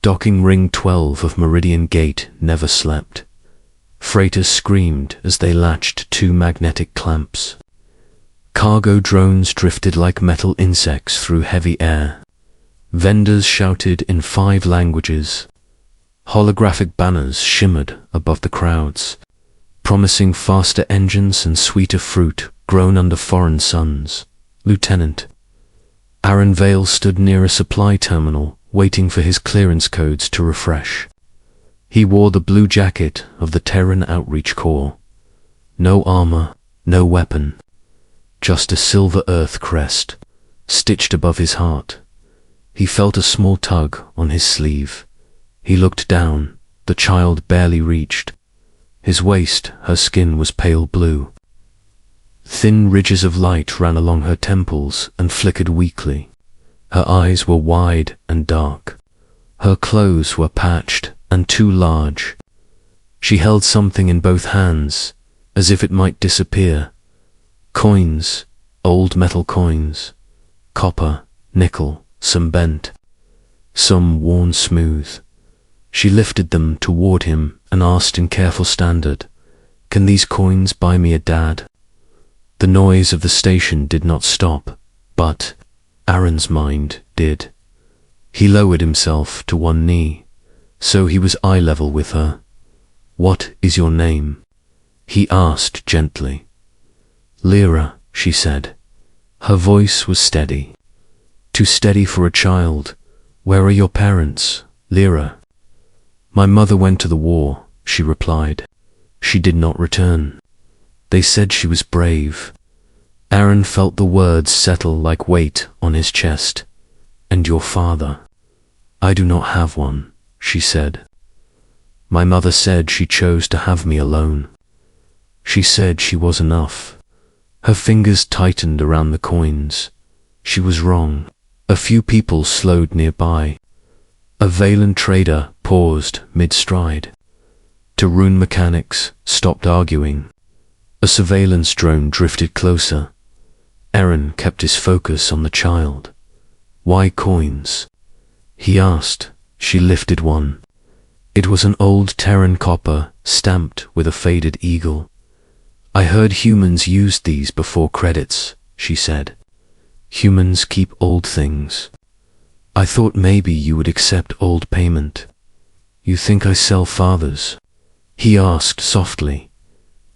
Docking ring 12 of Meridian Gate never slept. Freighters screamed as they latched two magnetic clamps. Cargo drones drifted like metal insects through heavy air. Vendors shouted in 5 languages. Holographic banners shimmered above the crowds, promising faster engines and sweeter fruit grown under foreign suns. Lieutenant Aaron Vale stood near a supply terminal, waiting for his clearance codes to refresh. He wore the blue jacket of the Terran Outreach Corps. No armor, no weapon, just a silver earth crest, stitched above his heart. He felt a small tug on his sleeve. He looked down. The child barely reached. His waist, her skin was pale blue. Thin ridges of light ran along her temples and flickered weakly. Her eyes were wide and dark. Her clothes were patched and too large. She held something in both hands, as if it might disappear. Coins, old metal coins, copper, nickel, some bent, some worn smooth. She lifted them toward him and asked in careful standard, "Can these coins buy me a dad?" The noise of the station did not stop, but Aaron's mind did. He lowered himself to one knee, so he was eye level with her. "What is your name?" he asked gently. "Lyra," she said. Her voice was steady. Too steady for a child. "Where are your parents, Lyra?" "My mother went to the war," she replied. "She did not return. They said she was brave." Aaron felt the words settle like weight on his chest. "And your father?" "I do not have one," she said. "My mother said she chose to have me alone. She said she was enough." Her fingers tightened around the coins. She was wrong. A few people slowed nearby. A Valen trader paused mid-stride. Tarun mechanics stopped arguing. A surveillance drone drifted closer. Aaron kept his focus on the child. "Why coins?" he asked. She lifted one. It was an old Terran copper, stamped with a faded eagle. "I heard humans used these before credits," she said. "Humans keep old things. I thought maybe you would accept old payment." "You think I sell fathers?" he asked softly.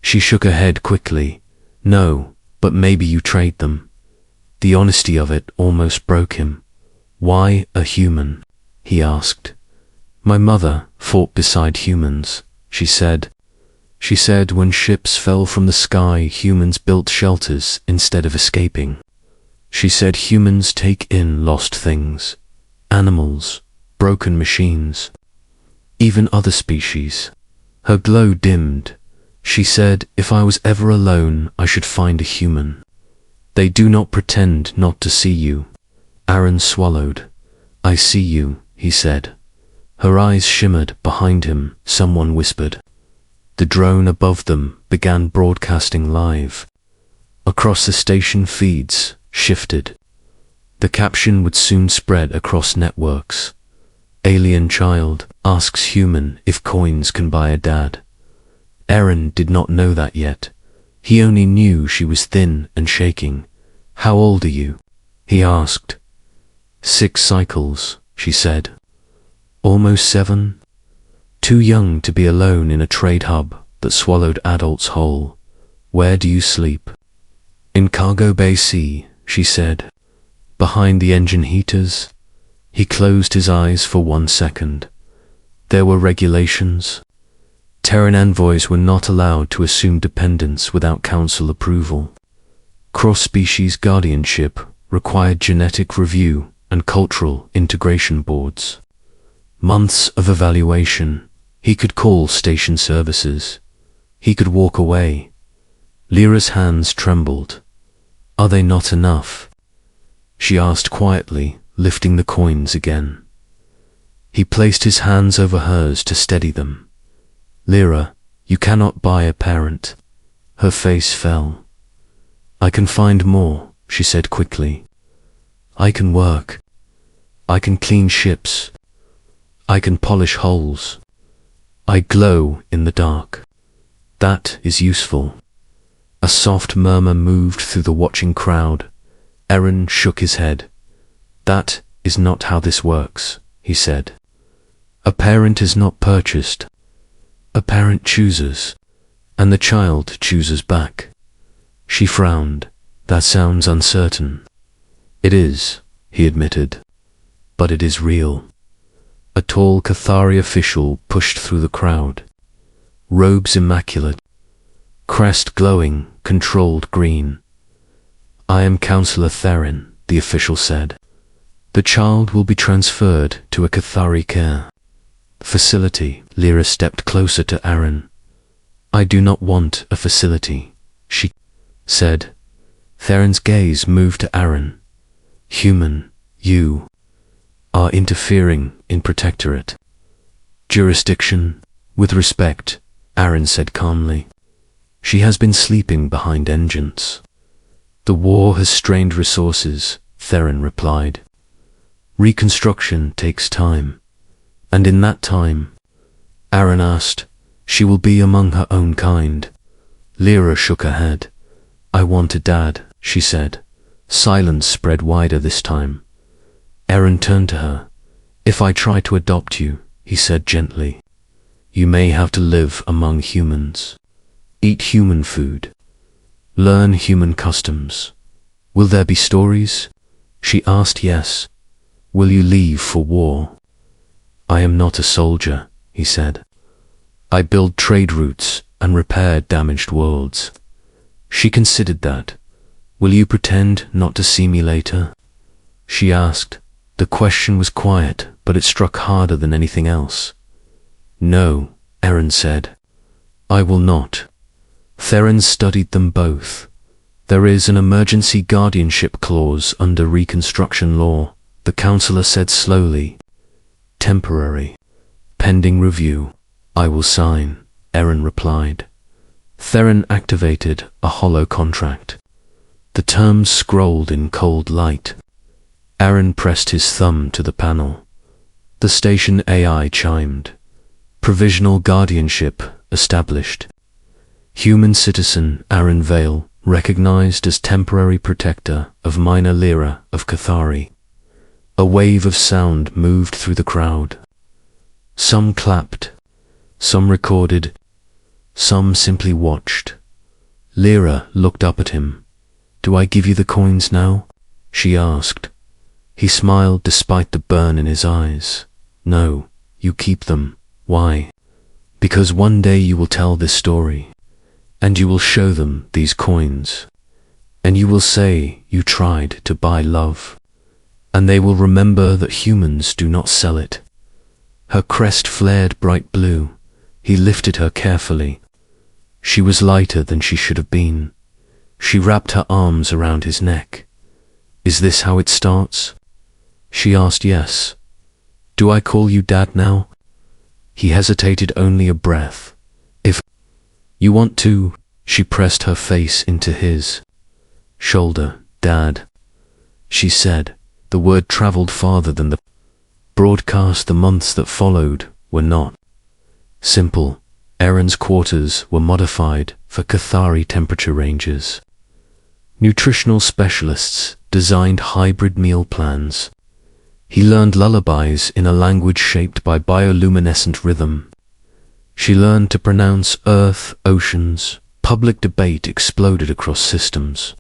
She shook her head quickly. "No, but maybe you trade them." The honesty of it almost broke him. "Why a human?" he asked. "My mother fought beside humans," she said. She said when ships fell from the sky, humans built shelters instead of escaping. She said humans take in lost things, animals, broken machines, even other species. Her glow dimmed. She said if I was ever alone, I should find a human. "They do not pretend not to see you." Aaron swallowed. "I see you," he said. Her eyes shimmered behind him. Someone whispered. The drone above them began broadcasting live. Across the station, feeds shifted. The caption would soon spread across networks. "Alien child asks human if coins can buy a dad." Aaron did not know that yet. He only knew she was thin and shaking. "How old are you?" he asked. 6 cycles, she said. "Almost 7? Too young to be alone in a trade hub that swallowed adults whole. Where do you sleep?" "In Cargo Bay C," she said. "Behind the engine heaters." He closed his eyes for 1 second. There were regulations. Terran envoys were not allowed to assume dependence without council approval. Cross-species guardianship required genetic review and cultural integration boards. Months of evaluation. He could call station services. He could walk away. Lyra's hands trembled. "Are they not enough?" she asked quietly, lifting the coins again. He placed his hands over hers to steady them. "Lyra, you cannot buy a parent." Her face fell. "I can find more," she said quickly. "I can work. I can clean ships. I can polish holes. I glow in the dark. That is useful. A soft murmur moved through the watching crowd. Eren shook his head. That is not how this works, he said. A parent is not purchased. A parent chooses, and the child chooses back. She frowned. That sounds uncertain. It is, he admitted, but it is real. A tall Cathari official pushed through the crowd. Robes immaculate, crest glowing, controlled green. I am Counselor Theron, the official said. The child will be transferred to a Cathari care facility. Lyra stepped closer to Eren. I do not want a facility, she said. Theron's gaze moved to Eren. Human, you are interfering in Protectorate jurisdiction. With respect, Eren said calmly. She has been sleeping behind engines. The war has strained resources, Theron replied. Reconstruction takes time. And in that time, Eren asked, she will be among her own kind. Lyra shook her head. I want a dad, she said. Silence spread wider this time. Eren turned to her. If I try to adopt you, he said gently, you may have to live among humans. Eat human food. Learn human customs. Will there be stories? She asked. Yes. Will you leave for war? I am not a soldier, he said. I build trade routes and repair damaged worlds. She considered that. Will you pretend not to see me later? She asked. The question was quiet, but it struck harder than anything else. No, Eren said. I will not. Theron studied them both. There is an emergency guardianship clause under Reconstruction law, the counselor said slowly. Temporary. Pending review. I will sign, Eren replied. Theron activated a hollow contract. The terms scrolled in cold light. Eren pressed his thumb to the panel. The station AI chimed. Provisional guardianship established. Human citizen Eren Vale recognized as temporary protector of minor Lyra of Cathari. A wave of sound moved through the crowd. Some clapped, some recorded, some simply watched. Lyra looked up at him. Do I give you the coins now? She asked. He smiled despite the burn in his eyes. No, you keep them. Why? Because one day you will tell this story, and you will show them these coins, and you will say you tried to buy love, and they will remember that humans do not sell it. Her crest flared bright blue. He lifted her carefully. She was lighter than she should have been. She wrapped her arms around his neck. Is this how it starts? She asked. Yes. Do I call you Dad now? He hesitated only a breath. If you want to, she pressed her face into his shoulder. Dad, she said. The word traveled farther than the broadcast. The months that followed were not simple. Eren's quarters were modified for Cathari temperature ranges. Nutritional specialists designed hybrid meal plans. He learned lullabies in a language shaped by bioluminescent rhythm. She learned to pronounce earth, oceans. Public debate exploded across systems.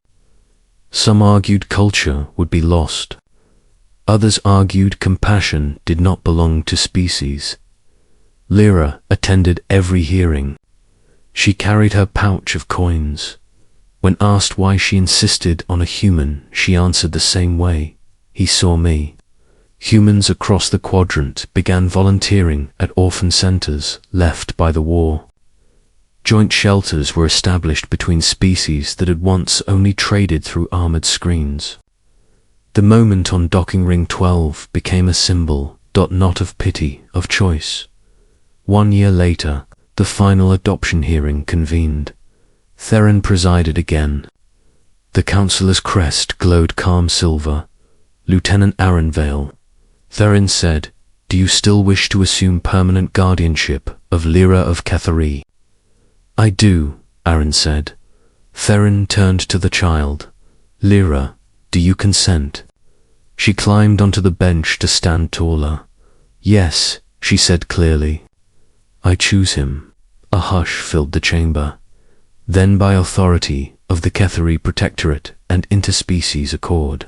Some argued culture would be lost. Others argued compassion did not belong to species. Lyra attended every hearing. She carried her pouch of coins. When asked why she insisted on a human, she answered the same way. He saw me. Humans across the quadrant began volunteering at orphan centers left by the war. Joint shelters were established between species that had once only traded through armored screens. The moment on docking ring 12 became a symbol, not of pity, of choice. 1 year later, the final adoption hearing convened. Theron presided again. The counselor's crest glowed calm silver. Lieutenant Eren Vale. Theron said, do you still wish to assume permanent guardianship of Lyra of Cathari? I do, Aaron said. Theron turned to the child. Lyra, do you consent? She climbed onto the bench to stand taller. Yes, she said clearly. I choose him. A hush filled the chamber. Then by authority of the Cathari Protectorate and Interspecies Accord,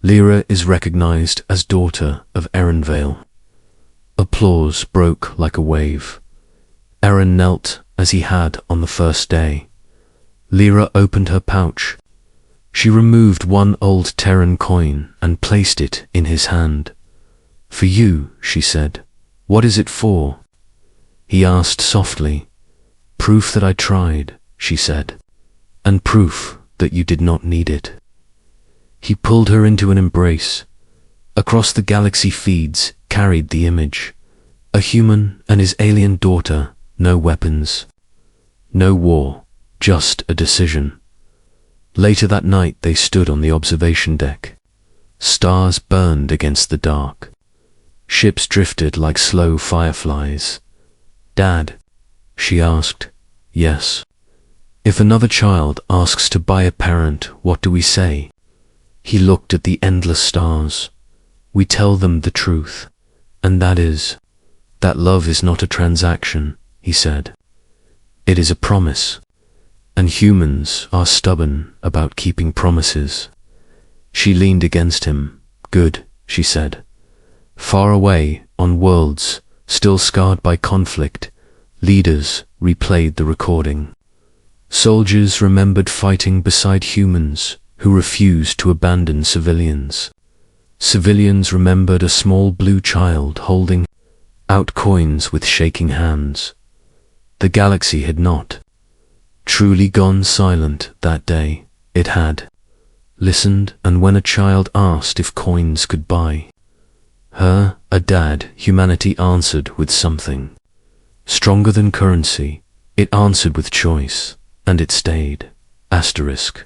Lyra is recognized as daughter of Erenvale. Applause broke like a wave. Eren knelt as he had on the first day. Lyra opened her pouch. She removed one old Terran coin and placed it in his hand. For you, she said. What is it for? He asked softly. Proof that I tried, she said, and proof that you did not need it. He pulled her into an embrace. Across the galaxy feeds carried the image. A human and his alien daughter, no weapons. No war, just a decision. Later that night they stood on the observation deck. Stars burned against the dark. Ships drifted like slow fireflies. Dad, she asked. Yes. If another child asks to buy a parent, what do we say? He looked at the endless stars. We tell them the truth, and that is, that love is not a transaction, he said. It is a promise, and humans are stubborn about keeping promises. She leaned against him. Good, she said. Far away, on worlds, still scarred by conflict, leaders replayed the recording. Soldiers remembered fighting beside humans who refused to abandon civilians. Civilians remembered a small blue child holding out coins with shaking hands. The galaxy had not truly gone silent that day. It had listened, and when a child asked if coins could buy her a dad, humanity answered with something stronger than currency. It answered with choice, and it stayed. Asterisk.